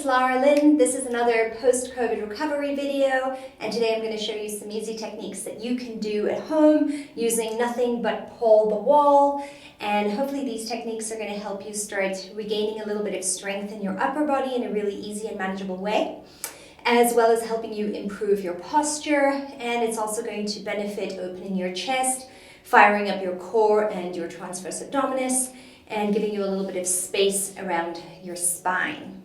it's Lara-Lyn. This is another post-COVID recovery video, and today I'm going to show you some easy techniques that you can do at home using nothing but pull the wall. And hopefully these techniques are going to help you start regaining a little bit of strength in your upper body in a really easy and manageable way, as well as helping you improve your posture. And it's also going to benefit opening your chest, firing up your core and your transverse abdominis, and giving you a little bit of space around your spine.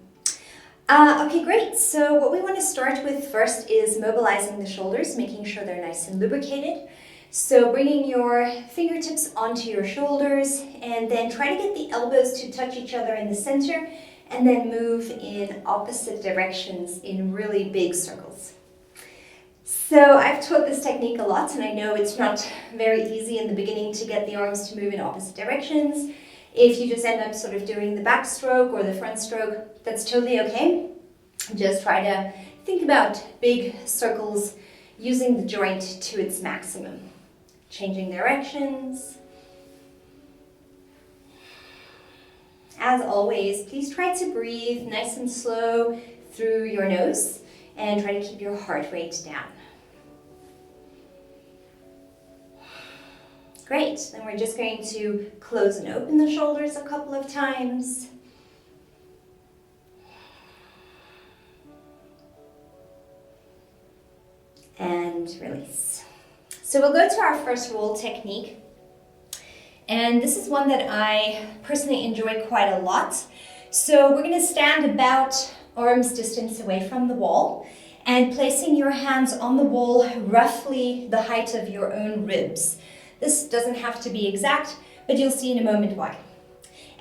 Okay, great. So what we want to start with first is mobilizing the shoulders, making sure they're nice and lubricated. So bringing your fingertips onto your shoulders, and then try to get the elbows to touch each other in the center, and then move in opposite directions in really big circles. So I've taught this technique a lot, and I know it's not very easy in the beginning to get the arms to move in opposite directions. If you just end up sort of doing the back stroke or the front stroke, that's totally okay. Just try to think about big circles using the joint to its maximum. Changing directions. As always, please try to breathe nice and slow through your nose and try to keep your heart rate down. Great, then we're just going to close and open the shoulders a couple of times. And release. So we'll go to our first roll technique. And this is one that I personally enjoy quite a lot. So we're going to stand about arm's distance away from the wall and placing your hands on the wall roughly the height of your own ribs. This doesn't have to be exact, but you'll see in a moment why.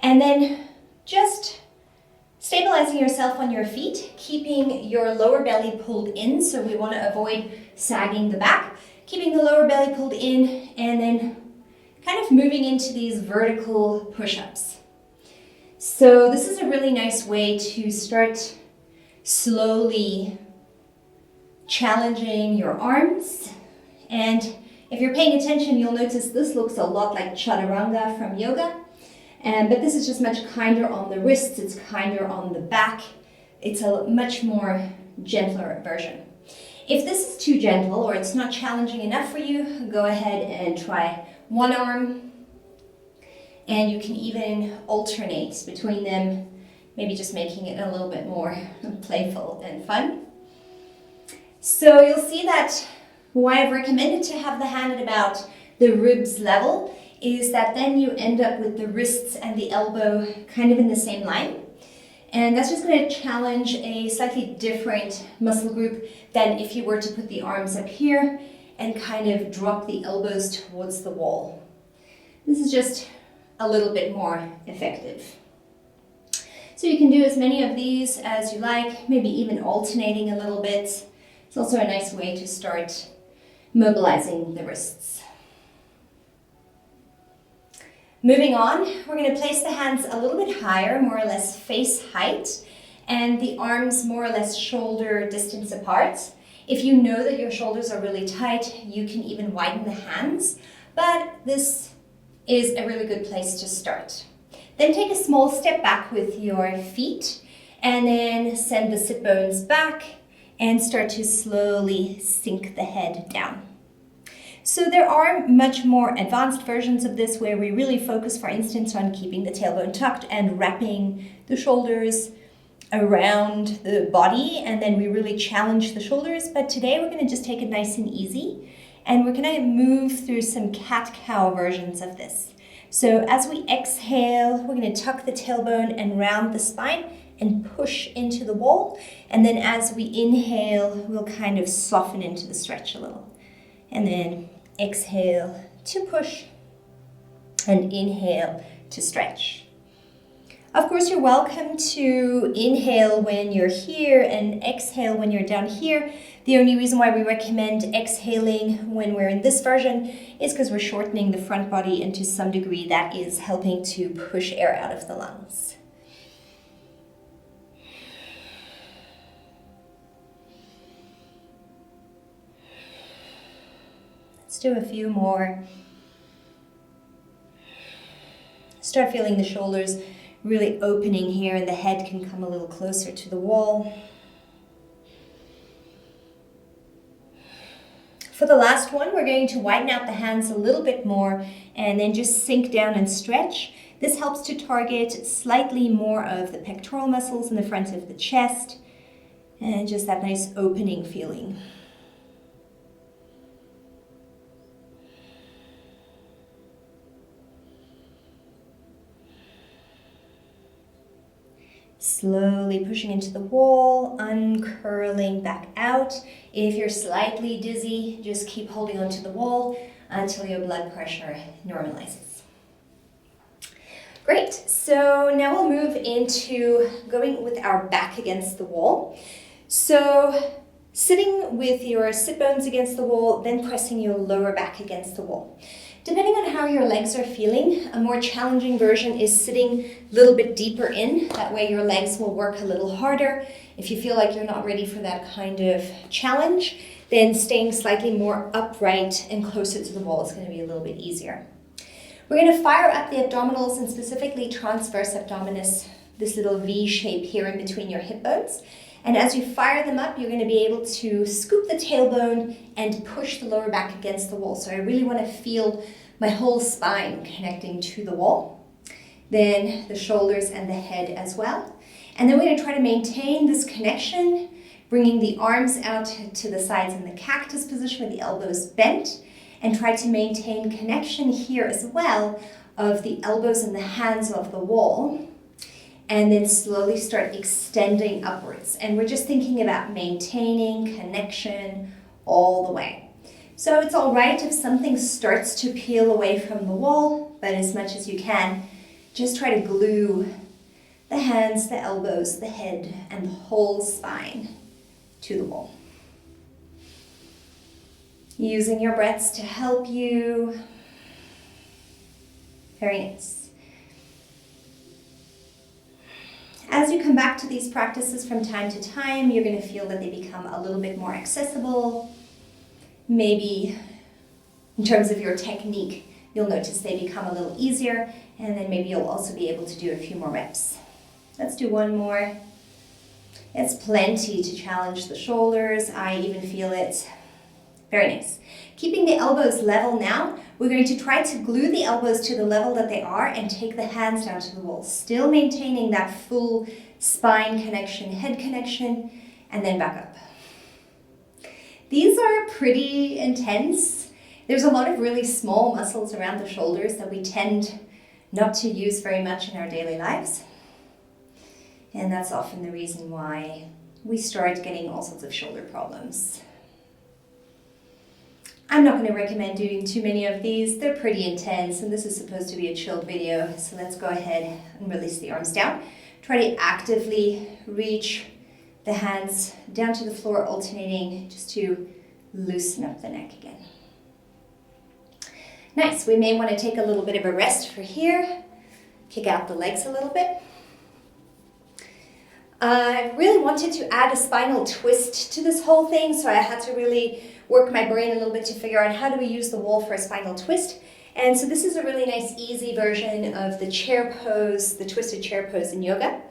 And then just stabilizing yourself on your feet, keeping your lower belly pulled in, so we want to avoid sagging the back. Keeping the lower belly pulled in, and then kind of moving into these vertical push-ups. So this is a really nice way to start slowly challenging your arms. And if you're paying attention, you'll notice this looks a lot like Chaturanga from yoga. But this is just much kinder on the wrists, it's kinder on the back. It's a much more gentler version. If this is too gentle or it's not challenging enough for you, go ahead and try one arm. And you can even alternate between them, maybe just making it a little bit more playful and fun. So you'll see that why I've recommended to have the hand at about the ribs level is that then you end up with the wrists and the elbow kind of in the same line. And that's just going to challenge a slightly different muscle group than if you were to put the arms up here and kind of drop the elbows towards the wall. This is just a little bit more effective. So you can do as many of these as you like, maybe even alternating a little bit. It's also a nice way to start mobilizing the wrists. Moving on, we're going to place the hands a little bit higher, more or less face height, and the arms more or less shoulder distance apart. If you know that your shoulders are really tight, you can even widen the hands, but this is a really good place to start. Then take a small step back with your feet, and then send the sit bones back, and start to slowly sink the head down. So there are much more advanced versions of this where we really focus, for instance, on keeping the tailbone tucked and wrapping the shoulders around the body, and then we really challenge the shoulders. But today we're going to just take it nice and easy, and we're going to move through some cat-cow versions of this. So as we exhale, we're going to tuck the tailbone and round the spine and push into the wall. And then as we inhale, we'll kind of soften into the stretch a little. And then exhale to push and inhale to stretch. Of course, you're welcome to inhale when you're here and exhale when you're down here. The only reason why we recommend exhaling when we're in this version is because we're shortening the front body, and to some degree that is helping to push air out of the lungs. Let's do a few more. Start feeling the shoulders really opening here, and the head can come a little closer to the wall. For the last one, we're going to widen out the hands a little bit more and then just sink down and stretch. This helps to target slightly more of the pectoral muscles in the front of the chest and just that nice opening feeling. Slowly pushing into the wall, uncurling back out. If you're slightly dizzy, just keep holding onto the wall until your blood pressure normalizes. Great, so now we'll move into going with our back against the wall. So sitting with your sit bones against the wall, then pressing your lower back against the wall. Depending on how your legs are feeling, a more challenging version is sitting a little bit deeper in. That way your legs will work a little harder. If you feel like you're not ready for that kind of challenge, then staying slightly more upright and closer to the wall is going to be a little bit easier. We're going to fire up the abdominals and specifically transverse abdominis, this little V shape here in between your hip bones. And as you fire them up, you're going to be able to scoop the tailbone and push the lower back against the wall. So I really want to feel my whole spine connecting to the wall. Then the shoulders and the head as well. And then we're going to try to maintain this connection, bringing the arms out to the sides in the cactus position with the elbows bent, and try to maintain connection here as well of the elbows and the hands of the wall. And then slowly start extending upwards. And we're just thinking about maintaining connection all the way. So it's all right if something starts to peel away from the wall, but as much as you can, just try to glue the hands, the elbows, the head, and the whole spine to the wall. Using your breaths to help you. Very nice. As you come back to these practices from time to time, you're going to feel that they become a little bit more accessible. Maybe in terms of your technique, you'll notice they become a little easier, and then maybe you'll also be able to do a few more reps. Let's do one more. It's plenty to challenge the shoulders. I even feel it. Very nice. Keeping the elbows level now, we're going to try to glue the elbows to the level that they are and take the hands down to the wall, still maintaining that full spine connection, head connection, and then back up. These are pretty intense. There's a lot of really small muscles around the shoulders that we tend not to use very much in our daily lives. And that's often the reason why we start getting all sorts of shoulder problems. I'm not going to recommend doing too many of these. They're pretty intense, and this is supposed to be a chilled video, so let's go ahead and release the arms down. Try to actively reach the hands down to the floor, alternating just to loosen up the neck again. Nice. We may want to take a little bit of a rest for here. Kick out the legs a little bit. I really wanted to add a spinal twist to this whole thing, so I had to really work my brain a little bit to figure out how do we use the wall for a spinal twist. And so this is a really nice, easy version of the chair pose, the twisted chair pose in yoga.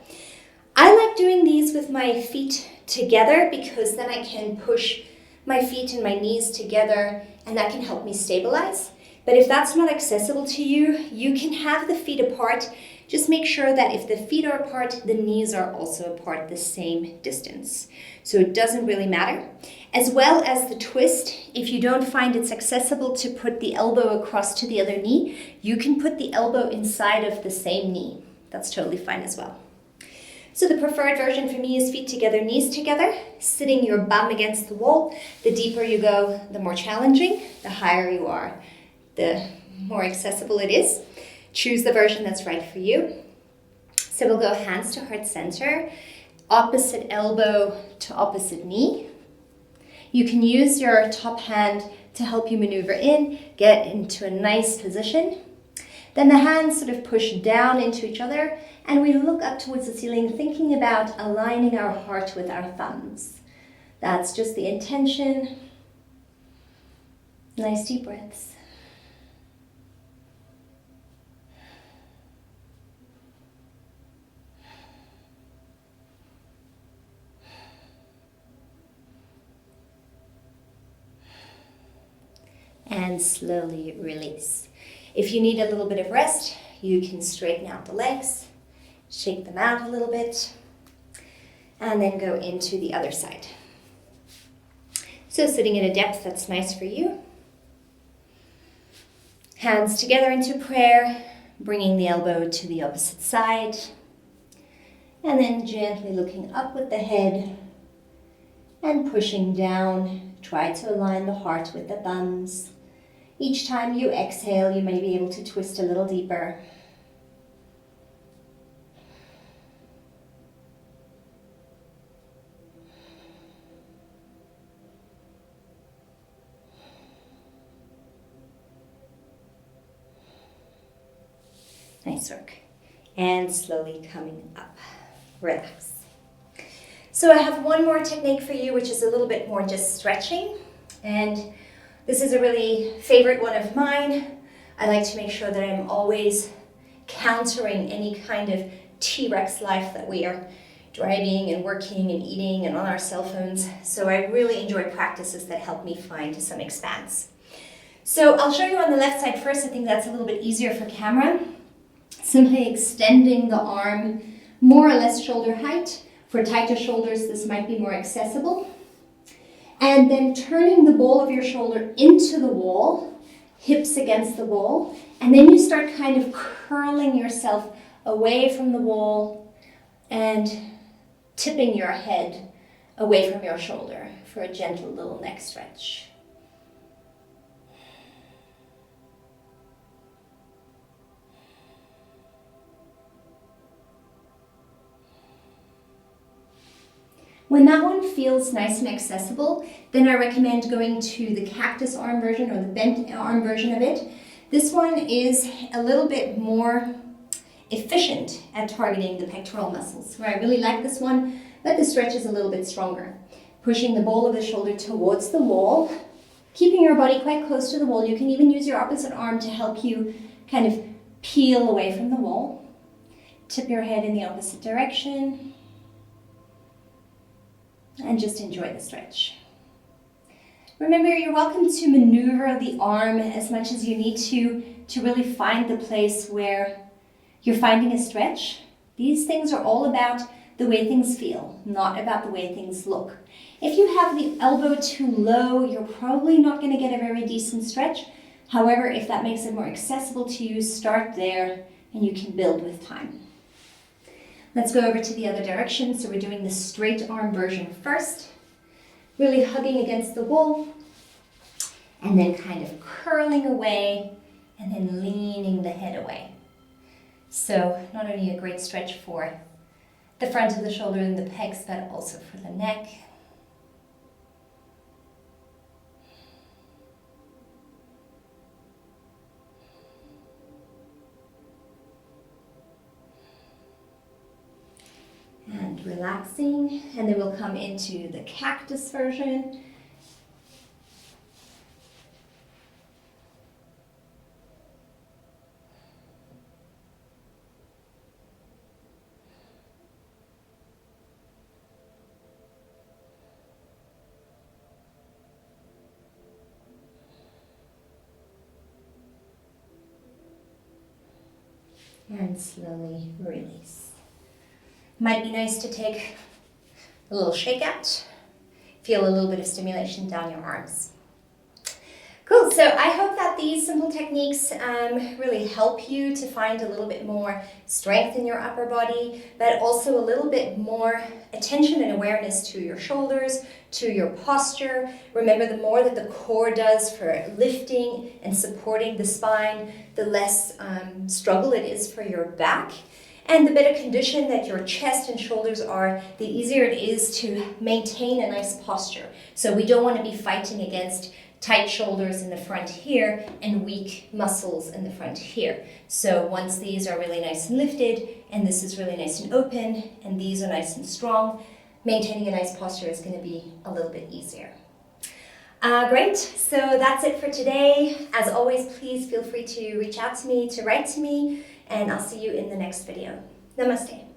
I like doing these with my feet together because then I can push my feet and my knees together, and that can help me stabilize. But if that's not accessible to you, you can have the feet apart. Just make sure that if the feet are apart, the knees are also apart the same distance. So it doesn't really matter. As well as the twist, if you don't find it's accessible to put the elbow across to the other knee, you can put the elbow inside of the same knee. That's totally fine as well. So the preferred version for me is feet together, knees together, sitting your bum against the wall. The deeper you go, the more challenging. The higher you are, the more accessible it is. Choose the version that's right for you. So we'll go hands to heart center, opposite elbow to opposite knee. You can use your top hand to help you maneuver in, get into a nice position. Then the hands sort of push down into each other, and we look up towards the ceiling, thinking about aligning our heart with our thumbs. That's just the intention. Nice deep breaths. and slowly release. If you need a little bit of rest, you can straighten out the legs, shake them out a little bit, and then go into the other side. So sitting at a depth that's nice for you. Hands together into prayer, bringing the elbow to the opposite side, and then gently looking up with the head and pushing down. Try to align the heart with the thumbs. Each time you exhale, you may be able to twist a little deeper. Nice work. And slowly coming up. Relax. So I have one more technique for you, which is a little bit more just stretching. And this is a really favorite one of mine. I like to make sure that I'm always countering any kind of T-Rex life that we are driving and working and eating and on our cell phones. So I really enjoy practices that help me find some expanse. So I'll show you on the left side first. I think that's a little bit easier for camera. Simply extending the arm more or less shoulder height. For tighter shoulders, this might be more accessible. And then turning the ball of your shoulder into the wall, hips against the wall, and then you start kind of curling yourself away from the wall and tipping your head away from your shoulder for a gentle little neck stretch. When that one feels nice and accessible, then I recommend going to the cactus arm version or the bent arm version of it. This one is a little bit more efficient at targeting the pectoral muscles. Where I really like this one, but the stretch is a little bit stronger. Pushing the ball of the shoulder towards the wall, keeping your body quite close to the wall. You can even use your opposite arm to help you kind of peel away from the wall. Tip your head in the opposite direction. And just enjoy the stretch. Remember, you're welcome to maneuver the arm as much as you need to really find the place where you're finding a stretch. These things are all about the way things feel, not about the way things look. If you have the elbow too low, you're probably not going to get a very decent stretch. However, if that makes it more accessible to you, start there and you can build with time. Let's go over to the other direction. So we're doing the straight arm version first. Really hugging against the wall. And then kind of curling away and then leaning the head away. So not only a great stretch for the front of the shoulder and the pecs, but also for the neck. And relaxing, and then we'll come into the cactus version. And slowly release. Might be nice to take a little shake out, feel a little bit of stimulation down your arms. Cool, so I hope that these simple techniques really help you to find a little bit more strength in your upper body, but also a little bit more attention and awareness to your shoulders, to your posture. Remember, the more that the core does for lifting and supporting the spine, the less struggle it is for your back. And the better condition that your chest and shoulders are, the easier it is to maintain a nice posture. So we don't want to be fighting against tight shoulders in the front here and weak muscles in the front here. So once these are really nice and lifted, and this is really nice and open, and these are nice and strong, maintaining a nice posture is going to be a little bit easier. Great, so that's it for today. As always, please feel free to reach out to me, to write to me, and I'll see you in the next video. Namaste.